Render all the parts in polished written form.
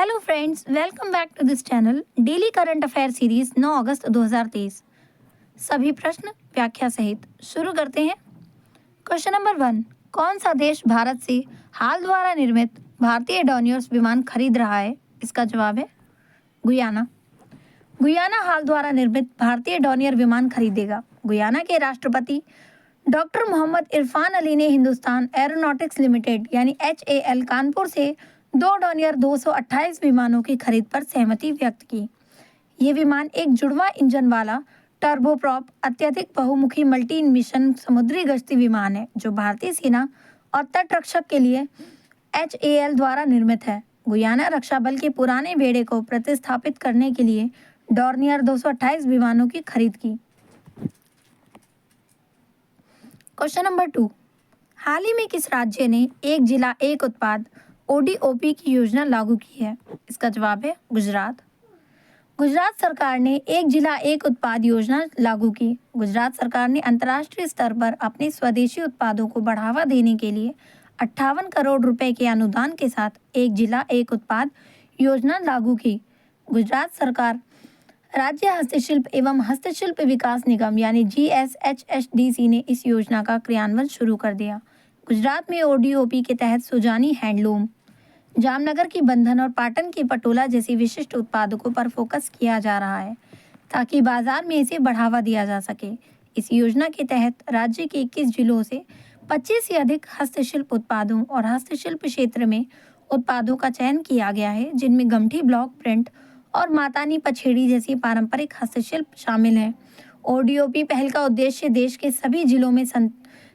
Hello friends, welcome back to this channel daily current affair series 9 August 2023। सभी प्रश्न व्याख्या सहित शुरू करते हैं। क्वेश्चन नंबर 1, कौन सा देश भारत से हाल द्वारा निर्मित भारतीय डॉनियर्स विमान खरीद रहा है? इसका जवाब है गुयाना। गुयाना हाल द्वारा निर्मित भारतीय डॉनियर विमान खरीदेगा। गुयाना के राष्ट्रपति डॉक्टर मोहम्मद इरफान अली ने हिंदुस्तान एरोनॉटिक्स लिमिटेड यानी HAL कानपुर से 2 डॉनियर 228 विमानों की खरीद पर सहमति व्यक्त की। ये विमान एक जुड़वा इंजन वाला टर्बोप्रॉप अत्यधिक बहुमुखी मल्टी मिशन समुद्री गश्ती विमान है जो भारतीय सेना और तटरक्षक के लिए HAL द्वारा निर्मित है। गुयाना रक्षा बल के पुराने बेड़े को प्रतिस्थापित करने के लिए डॉर्नियर 228 विमानों की खरीद की। क्वेश्चन नंबर 2, हाल ही में किस राज्य ने एक जिला एक उत्पाद ODOP की योजना लागू की है? इसका जवाब है गुजरात। गुजरात सरकार ने एक जिला एक उत्पाद योजना लागू की। गुजरात सरकार ने अंतर्राष्ट्रीय स्तर पर अपने स्वदेशी उत्पादों को बढ़ावा देने के लिए 58 करोड़ रुपए के अनुदान के साथ एक जिला एक उत्पाद योजना लागू की। गुजरात सरकार राज्य हस्तशिल्प एवं हस्तशिल्प विकास निगम यानी GSHSDC ने इस योजना का क्रियान्वयन शुरू कर दिया। गुजरात में ODOP के तहत सुजानी हैंडलूम, जामनगर की बंधन और पाटन की पटोला जैसी विशिष्ट उत्पादकों पर फोकस किया जा रहा है ताकि बाजार में इसे बढ़ावा दिया जा सके। इस योजना के तहत राज्य के 21 जिलों से 25 से अधिक हस्तशिल्प उत्पादों और हस्तशिल्प क्षेत्र में उत्पादों का चयन किया गया है, जिनमें गमठी ब्लॉक प्रिंट और मातानी पछेड़ी जैसी पारंपरिक हस्तशिल्प शामिल हैं। ODOP पहल का उद्देश्य देश के सभी जिलों में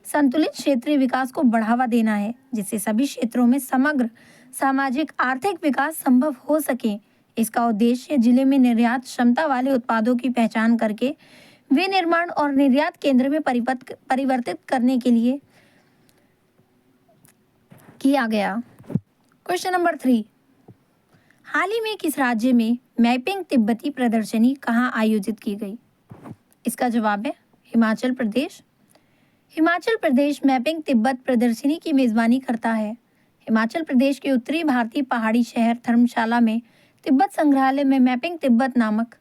संतुलित क्षेत्रीय विकास को बढ़ावा देना है, जिससे सभी क्षेत्रों में समग्र सामाजिक आर्थिक विकास संभव हो सके। इसका उद्देश्य जिले में निर्यात क्षमता वाले उत्पादों की पहचान करके विनिर्माण और निर्यात केंद्र में परिवर्तित करने के लिए किया गया। क्वेश्चन नंबर 3, हाल ही में किस राज्य में मैपिंग तिब्बती प्रदर्शनी कहाँ आयोजित की गई? इसका जवाब है हिमाचल प्रदेश। हिमाचल प्रदेश मैपिंग तिब्बत प्रदर्शनी की मेजबानी करता है। हिमाचल प्रदेश के उत्तरी भारतीय पहाड़ी शहर धर्मशाला में तिब्बत संग्रहालय में मैपिंग तिब्बत नामक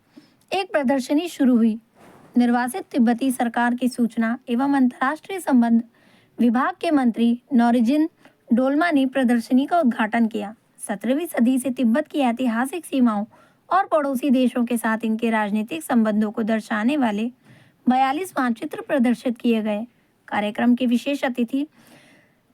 एक प्रदर्शनी शुरू हुई। निर्वासित तिब्बती सरकार की सूचना एवं अंतर्राष्ट्रीय संबंध विभाग के मंत्री नॉरिजिन डोलमा ने प्रदर्शनी का उद्घाटन किया। 17वीं सदी से तिब्बत की ऐतिहासिक सीमाओं और पड़ोसी देशों के साथ इनके राजनीतिक संबंधों को दर्शाने वाले 42 मानचित्र प्रदर्शित किए गए। कार्यक्रम के विशेष अतिथि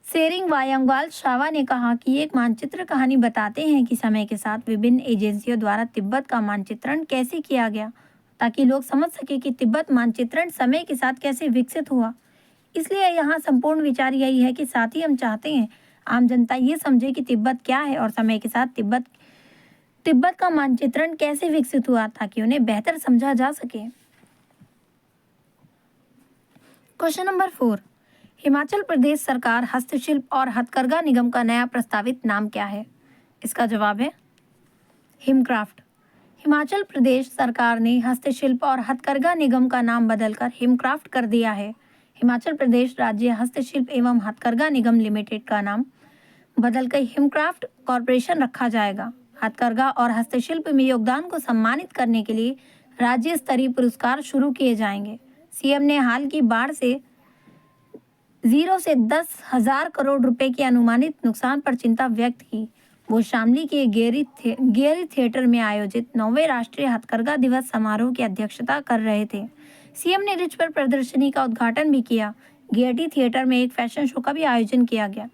सेरिंग वायंगवाल शावा ने कहा कि एक मानचित्र कहानी बताते हैं कि समय के साथ विभिन्न एजेंसियों द्वारा तिब्बत का मानचित्रण कैसे किया गया ताकि लोग समझ सके कि तिब्बत मानचित्रण समय के साथ कैसे विकसित हुआ। इसलिए यहाँ संपूर्ण विचार यही है कि साथ ही हम चाहते हैं आम जनता ये समझे कि तिब्बत क्या है और समय के साथ तिब्बत का मानचित्रण कैसे विकसित हुआ ताकि उन्हें बेहतर समझा जा सके। क्वेश्चन नंबर 4, हिमाचल प्रदेश सरकार हस्तशिल्प और हथकरघा निगम का नया प्रस्तावित नाम क्या है? इसका जवाब है हिमक्राफ्ट। हिमाचल प्रदेश सरकार ने हस्तशिल्प और हथकरघा निगम का नाम बदलकर हिमक्राफ्ट कर दिया है। हिमाचल प्रदेश राज्य हस्तशिल्प एवं हथकरघा निगम लिमिटेड का नाम बदलकर हिमक्राफ्ट कॉरपोरेशन रखा जाएगा। हथकरघा और हस्तशिल्प में योगदान को सम्मानित करने के लिए राज्य स्तरीय पुरस्कार शुरू किए जाएंगे। CM ने हाल की बाढ़ से 0 से 10,000 करोड़ रुपए के अनुमानित नुकसान पर चिंता व्यक्त की। वो शामली के गेयरी थिएटर में आयोजित 9वें राष्ट्रीय हथकरघा दिवस समारोह की अध्यक्षता कर रहे थे। CM ने रिच पर प्रदर्शनी का उद्घाटन भी किया। गेयरी थिएटर में एक फैशन शो का भी आयोजन किया गया।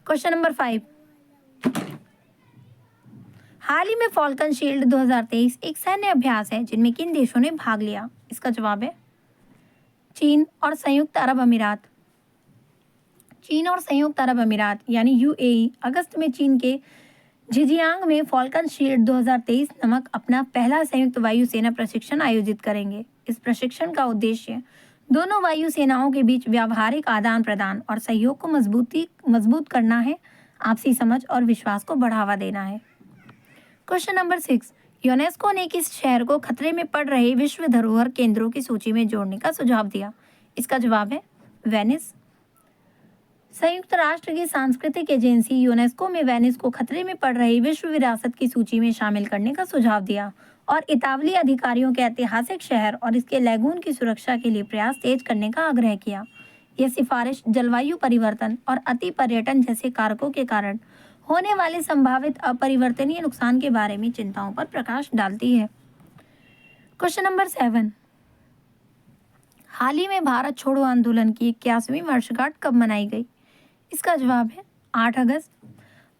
क्वेश्चन नंबर 5, हाल ही में फॉल्कन शील्ड 2023 एक सैन्य अभ्यास है जिनमें किन देशों ने भाग लिया? इसका जवाब है चीन और संयुक्त अरब अमीरात। चीन और संयुक्त अरब अमीरात यानी UAE अगस्त में चीन के झिजियांग में फॉल्कन शील्ड 2023 नामक अपना पहला संयुक्त वायुसेना प्रशिक्षण आयोजित करेंगे। इस प्रशिक्षण का उद्देश्य दोनों वायु सेनाओं के बीच व्यावहारिक आदान प्रदान और सहयोग को मजबूत करना है, आपसी समझ और विश्वास को बढ़ावा देना है। क्वेश्चन नंबर 6, यूनेस्को ने किस शहर को खतरे में पड़ रहे विश्व धरोहर केंद्रों की सूची में जोड़ने का सुझाव दिया? इसका जवाब है वेनिस। संयुक्त राष्ट्र की सांस्कृतिक एजेंसी यूनेस्को में वेनिस को खतरे में पड़ रही विश्व विरासत की सूची में शामिल करने का सुझाव दिया और इतालवी अधिकारियों के ऐतिहासिक शहर और इसके लैगून की सुरक्षा के लिए प्रयास तेज करने का आग्रह किया। यह सिफारिश जलवायु परिवर्तन और अति पर्यटन जैसे कारकों के कारण होने वाले संभावित अपरिवर्तनीय नुकसान के बारे में चिंताओं पर प्रकाश डालती है। क्वेश्चन नंबर 7, हाल ही में भारत छोड़ो आंदोलन की 81वीं वर्षगांठ कब मनाई गई? इसका जवाब है 8 अगस्त।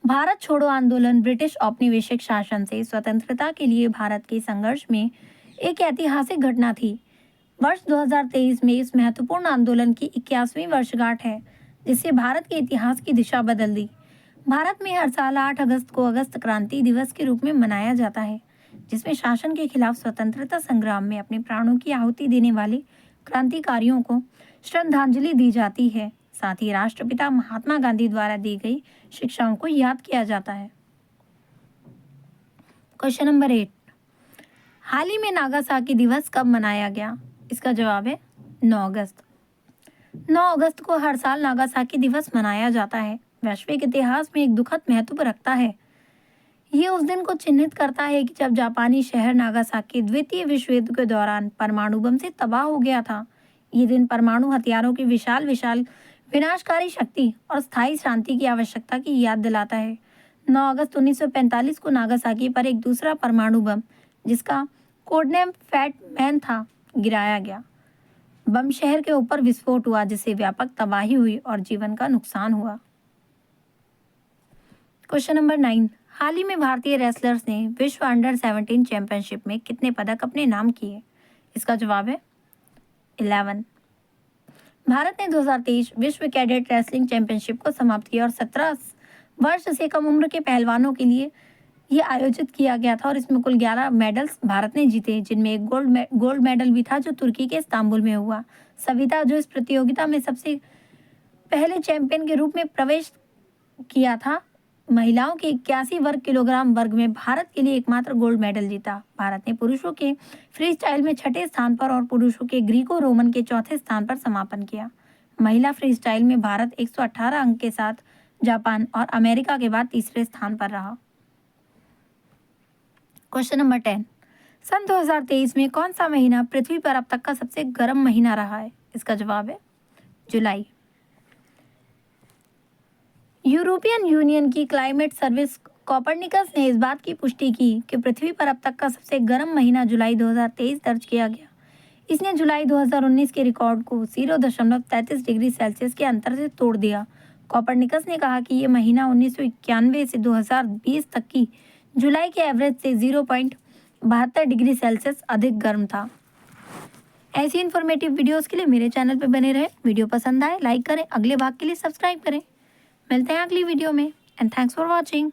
भारत छोड़ो आंदोलन ब्रिटिश औपनिवेशिक शासन से स्वतंत्रता के लिए भारत के संघर्ष में एक ऐतिहासिक घटना थी। वर्ष 2023 में इस महत्वपूर्ण आंदोलन की 81वीं वर्षगांठ है, जिससे भारत के इतिहास की दिशा बदल दी। भारत में हर साल 8 अगस्त को अगस्त क्रांति दिवस के रूप में मनाया जाता है, जिसमें शासन के खिलाफ स्वतंत्रता संग्राम में अपने प्राणों की आहुति देने वाले क्रांतिकारियों को श्रद्धांजलि दी जाती है। साथ ही राष्ट्रपिता महात्मा गांधी द्वारा दी गई शिक्षाओं को याद किया जाता है। क्वेश्चन नंबर 8, हाल ही में नागासाकी दिवस कब मनाया गया? इसका जवाब है 9 अगस्त। 9 अगस्त को हर साल नागासाकी दिवस मनाया जाता है। वैश्विक इतिहास में एक दुखद महत्व रखता है। ये उस दिन को चिन्हित करता है कि जब जापानी शहर नागासाकी द्वितीय विश्व युद्ध के दौरान परमाणु बम से तबाह हो गया था। ये दिन परमाणु हथियारों की विशाल विनाशकारी शक्ति और स्थायी शांति की आवश्यकता की याद दिलाता है। 9 अगस्त 1945 को नागासाकी पर एक दूसरा परमाणु बम, जिसका कोडनेम फैट मैन था, गिराया गया। बम शहर के ऊपर विस्फोट हुआ, जिससे व्यापक तबाही हुई और जीवन का नुकसान हुआ। क्वेश्चन नंबर 9, हाल ही में भारतीय रेसलर्स ने विश्व अंडर 17 चैंपियनशिप में कितने पदक अपने नाम किए? इसका जवाब है 11। भारत ने 2023 विश्व कैडेट रेसलिंग चैंपियनशिप को समाप्त किया और 17 वर्ष से कम उम्र के पहलवानों के लिए ये आयोजित किया गया था और इसमें कुल 11 मेडल्स भारत ने जीते, जिनमें एक गोल्ड मेडल भी था जो तुर्की के इस्तांबुल में हुआ। सविता, जो इस प्रतियोगिता में सबसे पहले चैंपियन के रूप में प्रवेश किया था, महिलाओं के 81 वर्ग किलोग्राम वर्ग में भारत के लिए एकमात्र गोल्ड मेडल जीता। भारत ने पुरुषों के फ्री स्टाइल में 6ठे स्थान पर और पुरुषों के ग्रीको रोमन के 4थे स्थान पर समापन किया। महिला फ्री स्टाइल में भारत 118 अंक के साथ जापान और अमेरिका के बाद तीसरे स्थान पर रहा। क्वेश्चन नंबर 10, सन 2023 में कौन सा महीना पृथ्वी पर अब तक का सबसे गर्म महीना रहा है? इसका जवाब है जुलाई। यूरोपियन यूनियन की क्लाइमेट सर्विस कोपरनिकस ने इस बात की पुष्टि की कि पृथ्वी पर अब तक का सबसे गर्म महीना जुलाई 2023 दर्ज किया गया। इसने जुलाई 2019 के रिकॉर्ड को 0.33 डिग्री सेल्सियस के अंतर से तोड़ दिया। कोपरनिकस ने कहा कि ये महीना 1991 से 2020 तक की जुलाई के एवरेज से 0.72 डिग्री सेल्सियस अधिक गर्म था। ऐसी इन्फॉर्मेटिव वीडियोस के लिए मेरे चैनल पर बने रहें। वीडियो पसंद आए लाइक करें, अगले भाग के लिए सब्सक्राइब करें। मिलते हैं अगली वीडियो में एंड थैंक्स फॉर वॉचिंग।